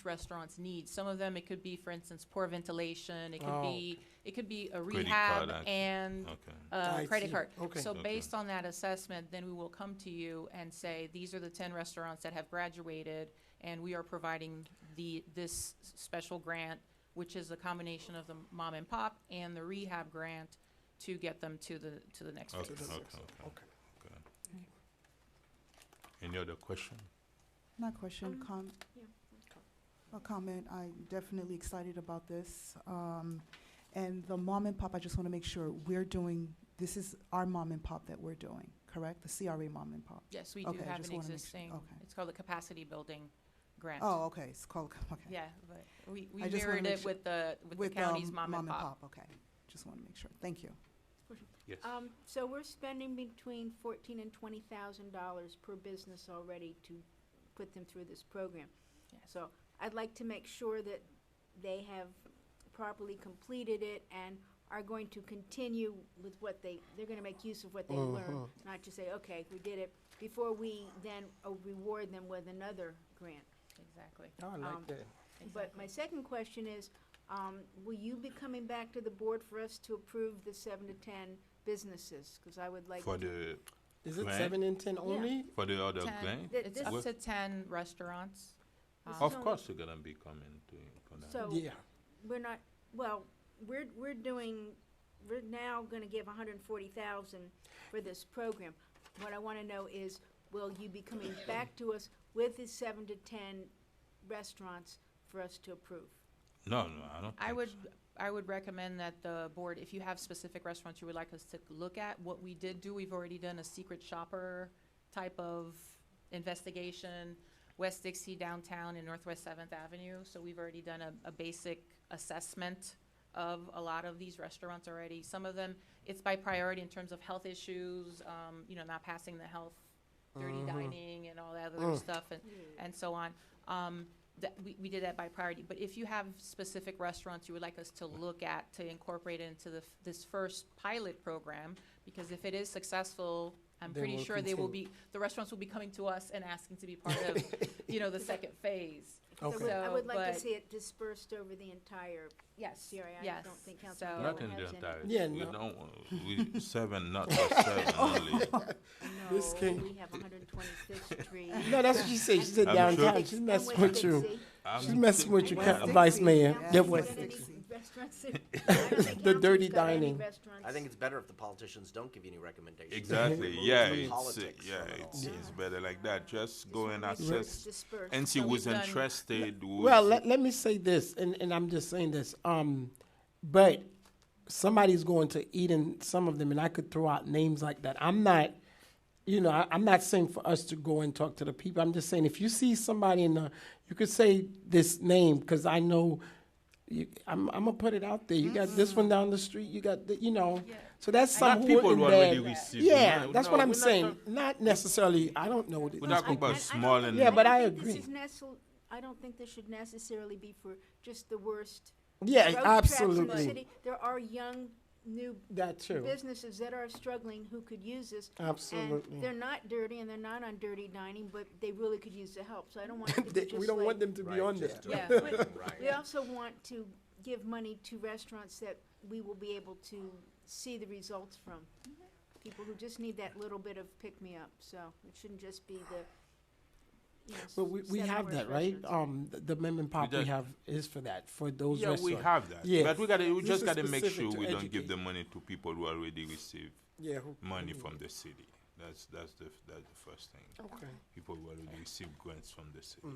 restaurant's needs, some of them, it could be, for instance, poor ventilation, it could be a Credit rehab card, actually. and Okay. I credit see. card. Okay. So Okay. based on that assessment, then we will come to you and say, these are the 10 restaurants that have graduated, and we are providing this special grant, which is a combination of the mom and pop and the rehab grant to get them to the next Okay, phase. okay, okay. Any other question? Not question, yeah. a comment. I'm definitely excited about this. And the mom and pop, I just want to make sure this is our mom and pop that we're doing, correct? The CRA mom and pop. Yes, we do Okay, I have just an wanna make sure. existing, Okay. it's called the capacity building grant. Oh, okay, it's called, okay. Yeah, but we I just wanna mirrored make it sure- with the county's mom and pop. Okay, just want to make sure. Thank you. Yes. So we're spending between $14,000 and $20,000 per business already to put them through this program. Yes. So I'd like to make sure that they have properly completed it and are going to continue with what they're gonna make use of what they learned, not just say, okay, we did it, before we then reward them with another grant. Exactly. Oh, I like Um, that. But my second question is, will you be coming back to the board for us to approve the 7 to 10 businesses? Because I would like For to. the, Is it Grant? 7 and 10 only? for the other 10. grant? Th- It's this- up to 10 restaurants. This is Of only- course you're gonna be coming to, for that. So Yeah. we're not, well, we're now gonna give 140,000 for this program. What I wanna know is, will you be coming back to us with the 7 to 10 restaurants for us to approve? No, I don't I think would, so. I would recommend that the board, if you have specific restaurants you would like us to look at, what we did do, we've already done a secret shopper type of investigation, West Dixie downtown and Northwest 7th Avenue. So we've already done a basic assessment of a lot of these restaurants already. Some of them, it's by priority in terms of health issues, not passing the health, dirty dining and all that other stuff and so on. That we did that by priority. But if you have specific restaurants you would like us to look at to incorporate into this first pilot program, because if it is successful, I'm Then pretty we'll sure the restaurants will be coming to us and asking to be part of, the second phase. Okay. I would like but- to see it dispersed over the entire Yes, CRA. I yes. don't think So- Councilman Not Gallo in the has any. entire, Yeah, we no. don't, we, 7, not just 7 only. This No, came- we have 125th Street. No, that's what she said. She said I'm sure- downtown. She's messing And with you. Dixie. She's messing with you, West Vice Dixie. Mayor. Yeah, Yeah, West West Got any Dixie. restaurants in- I don't think The dirty Council's got any dining. restaurants. I think it's better if the politicians don't give you any recommendations. Exactly, Remove yeah, the it's, politics from it all. it's better like that. Just Just go wanna and make sure it's assess dispersed. and see So who's we've done- interested, who's. Well, let me say this, and I'm just saying this, but somebody's going to eat in some of them, and I could throw out names like that. I'm not, I'm not saying for us to go and talk to the people. I'm just saying if you see somebody you could say this name, because I know, I'm gonna put it out there. You got this one down the street, you got so that's Not some who people wouldn't who already bad. received. Yeah, No, that's no, what I'm we're not saying. talk- Not necessarily, I don't know. We're not talking about I small don't and. Yeah, but I don't think agree. this is I don't think this should necessarily be for just the worst. Yeah, road traps in the absolutely. city. There are young, new That too. businesses that are struggling who could use this. Absolutely. And they're not dirty and they're not on dirty dining, but they really could use the help. So I don't want it to be just We don't like- want them to be Right, on there. just to- Yeah. But Right. we also want to give money to restaurants that we will be able to see the results from. People who just need that little bit of pick-me-up, so it shouldn't just be But we seven have worst that, right? restaurants. The mem and pop we just- have is for that, for those Yeah, we restaurants. have that. Yeah. But we This just is gotta make specific sure to we don't give educate. the money to people who already receive Yeah. money from the city. That's the first thing. Okay. People who already receive grants from the city.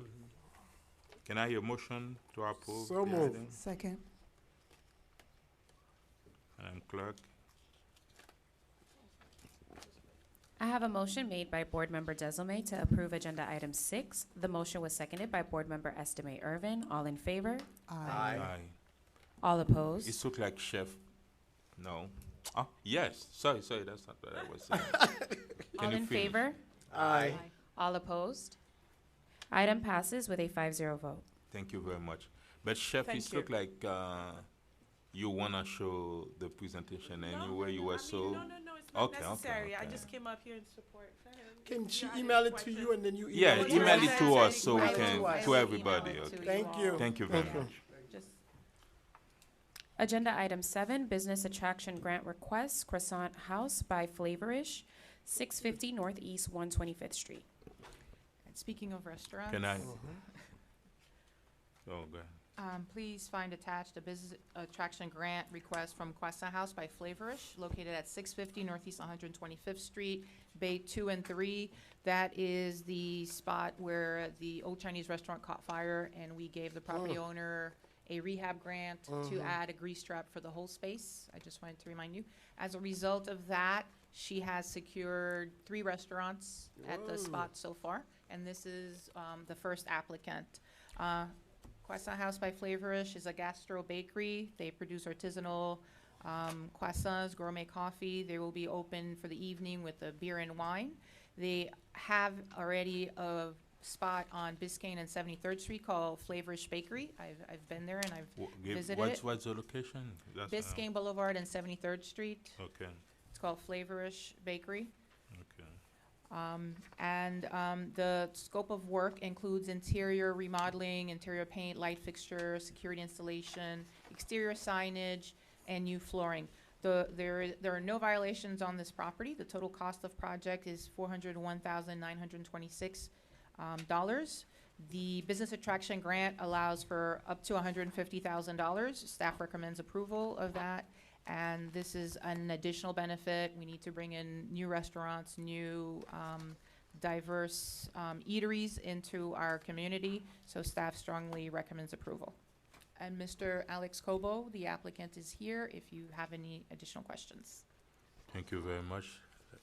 Can I hear a motion to approve? So the moved. item? Second. Madam Clerk? I have a motion made by Board Member Desilme to approve Agenda Item 6. The motion was seconded by Board Member Estime Irvin. All in favor? Aye. All opposed? It look like chef. No. Oh, yes. Sorry, that's not what I was saying. Can All you in finish? favor? Aye. All opposed? Item passes with a 5-0 vote. Thank you very much. But chef, Thank it you. look like you wanna show the presentation anywhere you were so. No, it's not Okay, okay, necessary. I okay. just came up here in support. Can she email it to you and then you email Yeah, it to email us? it to us so we Email it can to us. to everybody. Email it to Okay. Thank all. you. Thank you very Thank you. much. Just Agenda Item 7, Business Attraction Grant Request, Croissant House by Flavorish, 650 Northeast 125th Street. and speaking of restaurants. Can I? Mhm. Oh, go ahead. Please find attached a business attraction grant request from Croissant House by Flavorish, located at 650 Northeast 125th Street, Bay 2 and 3. That is the spot where the Old Chinese restaurant caught fire, and we gave the property owner a rehab grant to add a grease trap for the whole space. I just wanted to remind you. As a result of that, she has secured 3 restaurants at the spot so far, and this is the first applicant. Croissant House by Flavorish is a gastro bakery. They produce artisanal croissants, gourmet coffee. They will be open for the evening with a beer and wine. They have already a spot on Biscayne and 73rd Street called Flavorish Bakery. I've been there and I've visited it. What's the location? That's, Biscayne Boulevard and 73rd Street. Okay. It's called Flavorish Bakery. Okay. The scope of work includes interior remodeling, interior paint, light fixture, security installation, exterior signage, and new flooring. There are no violations on this property. The total cost of project is $401,926. The business attraction grant allows for up to $150,000. Staff recommends approval of that. And this is an additional benefit. We need to bring in new restaurants, new diverse eateries into our community, so staff strongly recommends approval. And Mr. Alex Cobo, the applicant, is here if you have any additional questions. Thank you very much.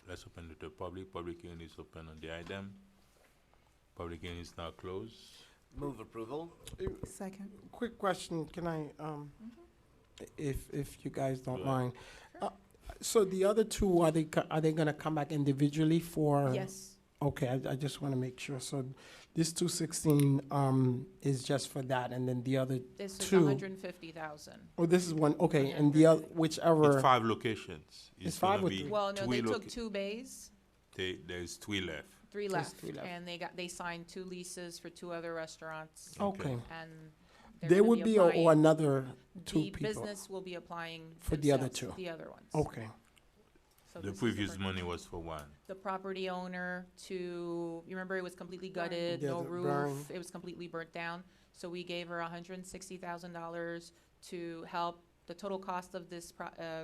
Let's open it to the public. Public hearing is open on the item. Public hearing is now closed. Move approval. Second. Quick question, can I, if you guys don't Go mind? So the other two, are they gonna come back individually for? Yes. Okay, I just wanna make sure. So this 216, is just for that, and then the other, This is Two. 150,000. oh, this is one, okay, and the other, whichever. It's 5 locations. It's 5 gonna or be 3? Well, no, they three took loca- 2 bays, There's 3 left. 3 Just left, 3 left. and they signed 2 leases for 2 other restaurants, Okay. and they're They gonna would be, or applying- another 2 The people? business will be applying For the other themselves, 2. The other ones. Okay, So The this is previous first- money was for 1. The property owner you remember it was completely gutted, Yeah, no the roof, burn. it was completely burnt down. So we gave her $160,000 to help. The total cost of this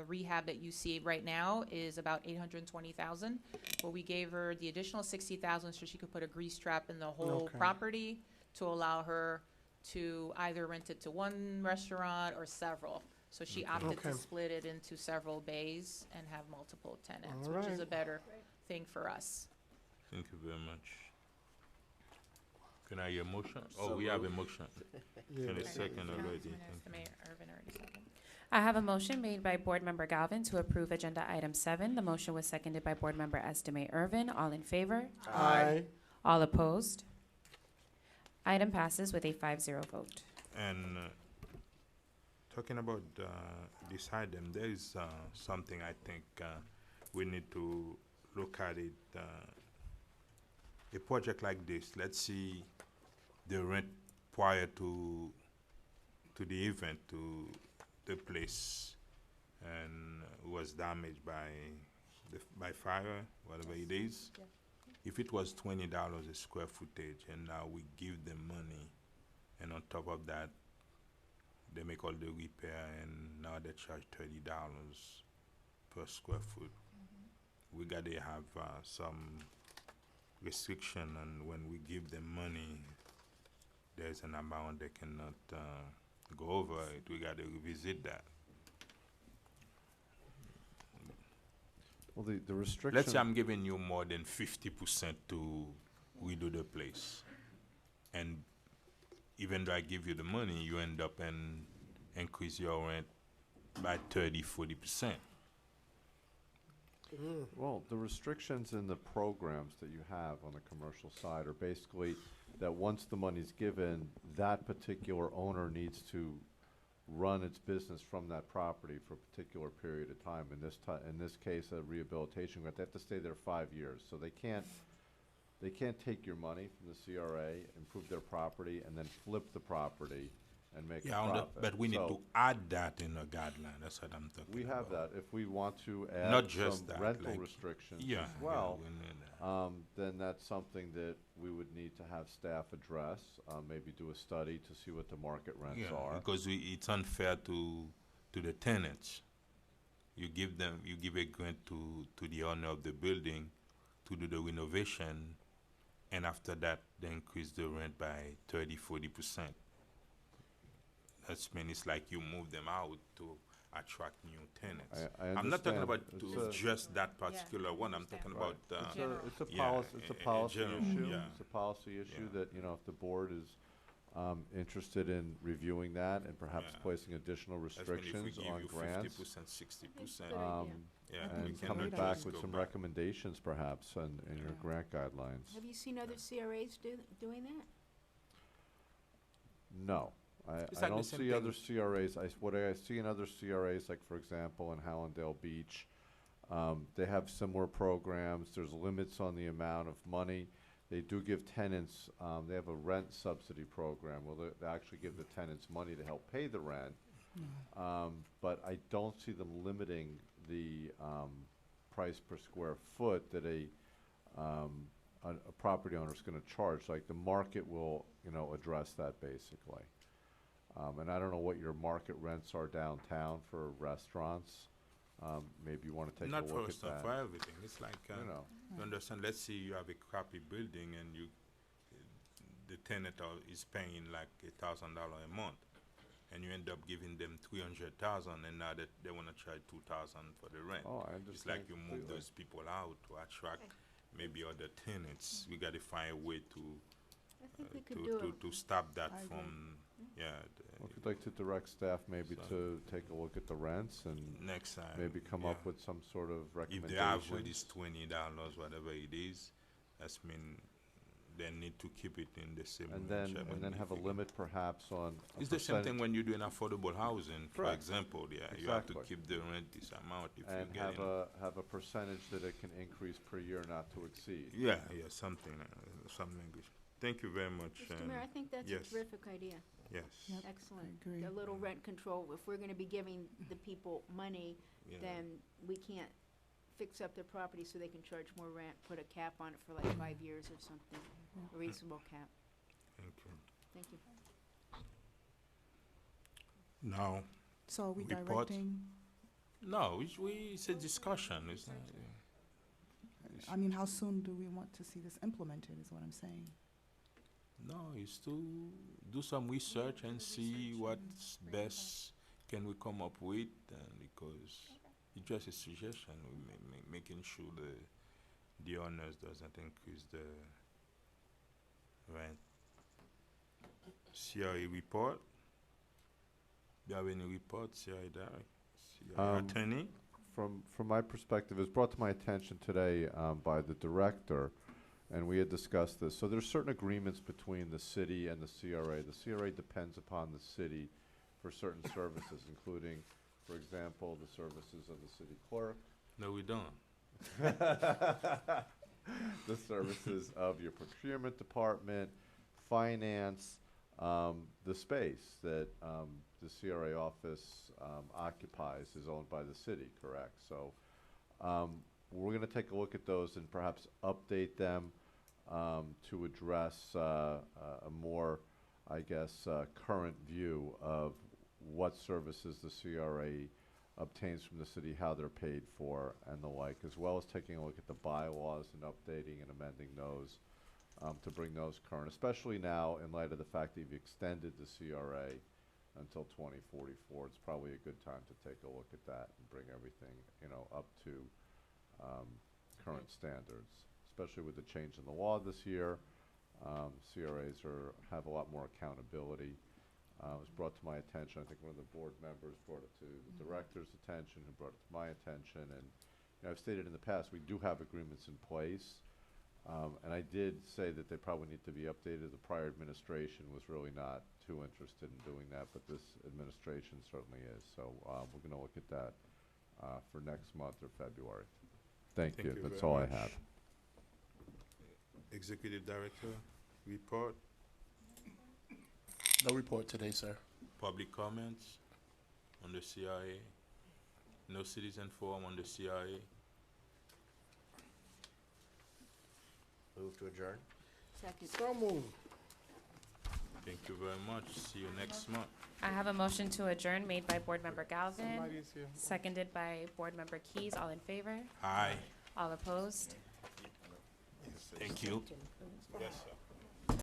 rehab that you see right now is about $820,000. But we gave her the additional $60,000 so she could put a grease trap in the whole Okay. property to allow her to either rent it to one restaurant or several. So she opted to Okay. split it into several bays and have multiple tenants, which is Alright. a better thing for us. Thank you very much. Can I hear a motion? Oh, So we have a moved. motion. yeah. And a second already. Councilman Thank you. Estimate Irvin already seconded. I have a motion made by Board Member Galvin to approve Agenda Item 7. The motion was seconded by Board Member Estime Irvin. All in favor? Aye. All opposed? Item passes with a 5-0 vote. And talking about this item, there is something I think we need to look at it. A project like this, let's see the rent prior to the event, to the place, and was damaged by fire, whatever it is. Yeah. If it was $20 a square footage, and now we give them money, and on top of that, they make all the repair, and now they charge $30 per square foot. We gotta have some restriction, and when we give them money, there's an amount they cannot go over it. We gotta revisit that. Well, the restriction. Let's say I'm giving you more than 50% to redo the place. And even though I give you the money, you end up and increase your rent by 30-40%. Well, the restrictions in the programs that you have on the commercial side are basically that once the money's given, that particular owner needs to run its business from that property for a particular period of time. In this case, a rehabilitation grant, they have to stay there 5 years. So they can't take your money from the CRA, improve their property, and then flip the property and make a profit. But we need So to add that in the guideline. That's what I'm talking we about. have that. If we want to add Not just some that, rental like- restrictions Yeah, as well, we need that. then that's something that we would need to have staff address, maybe do a study to see what the market rents Yeah, are. because it's unfair to the tenants. You give a grant to the owner of the building to do the renovation, and after that, they increase the rent by 30-40%. That's mean it's like you move them out to attract new tenants. I I'm not talking understand. about It's to a- just that particular one. I'm talking about It's a yeah, policy, it's a in policy general, issue. yeah. It's a policy issue Yeah. that, you know, if the board is interested in reviewing that and perhaps Yeah. placing additional That's when if we restrictions give on you grants, 50%, 60%. Good idea. Yeah, we and can coming just back with go some back. recommendations perhaps in your Yeah. grant guidelines. Have you seen other CRAs doing that? No, It's I like the don't same see other thing. CRAs, what I see in other CRAs, like for example in Hallandale Beach, they have similar programs, there's limits on the amount of money. They do give tenants, they have a rent subsidy program, where they actually give the tenants money to help pay the rent. But I don't see them limiting the, price per square foot that a property owner is gonna charge, like the market will, you know, address that basically. And I don't know what your market rents are downtown for restaurants, maybe you wanna take a Not for look at stuff, that, for everything. It's like, you know. you understand, let's say you have a crappy building and the tenant is paying like $1,000 a month, and you end up giving them 300,000, and now that they wanna charge 2,000 for the rent. Oh, I It's like understand you move completely. those people out to attract maybe other tenants. We gotta find a way I think we could do to stop that I agree. from, Well, if you'd like to direct staff maybe So- to take a look at the rents and next time. maybe come up with some sort of If the recommendations. average is $20, whatever it is, that's mean they need to keep it in the same And range. then have a limit perhaps on a It's the same thing percentage- when you do an affordable housing, for Correct. example, yeah, you have to Exactly. keep the rent this amount if you and get in. have a percentage that it can increase per year not to exceed. Yeah, something good. Thank you very much. Mr. Mayor, I and think that's a yes. terrific idea. Yes, Yep. Excellent. agree. A little rent control. If we're gonna be giving the people money, yeah, then we can't fix up their property so they can charge more rent, put a cap on it for like 5 years or something, a reasonable cap. thank you. Thank you. Now, So are we Report. directing, no, it's a discussion, it's not, I mean, how soon do we want to see this implemented, is what I'm saying? no, it's to do some research and see what's best can we come up with, because it's just a suggestion, making sure the owners doesn't increase the rent. CRA report? Do you have any report, CRA Derek? CRA attorney? From my perspective, it was brought to my attention today by the director, and we had discussed this. So there's certain agreements between the city and the CRA. The CRA depends upon the city for certain services, including, for example, the services of the city clerk, No, we don't. the services of your procurement department, finance, the space that the CRA office occupies is owned by the city, correct? So we're going to take a look at those and perhaps update them to address a more, I guess, current view of what services the CRA obtains from the city, how they're paid for, and the like, as well as taking a look at the bylaws and updating and amending those to bring those current, especially now in light of the fact that you've extended the CRA until 2044. It's probably a good time to take a look at that and bring everything, you know, up to current standards, especially with the change in the law this year. CRAs have a lot more accountability. It was brought to my attention, I think one of the board members brought it to the director's attention, who brought it to my attention, and I've stated in the past, we do have agreements in place, and I did say that they probably need to be updated. The prior administration was really not too interested in doing that, but this administration certainly is, so we're gonna look at that for next month or February. Thank you, that's very all I much. have. Executive Director, report, No report today, sir. public comments on the CIA, no citizen forum on the CIA. Move to adjourn. Second. So moved. Thank you very much. See you next month. I have a motion to adjourn made by Board Member Galvin, Somebody's here. seconded by Board Member Keys. All in favor? Aye. All opposed? Thank you. Yes, sir.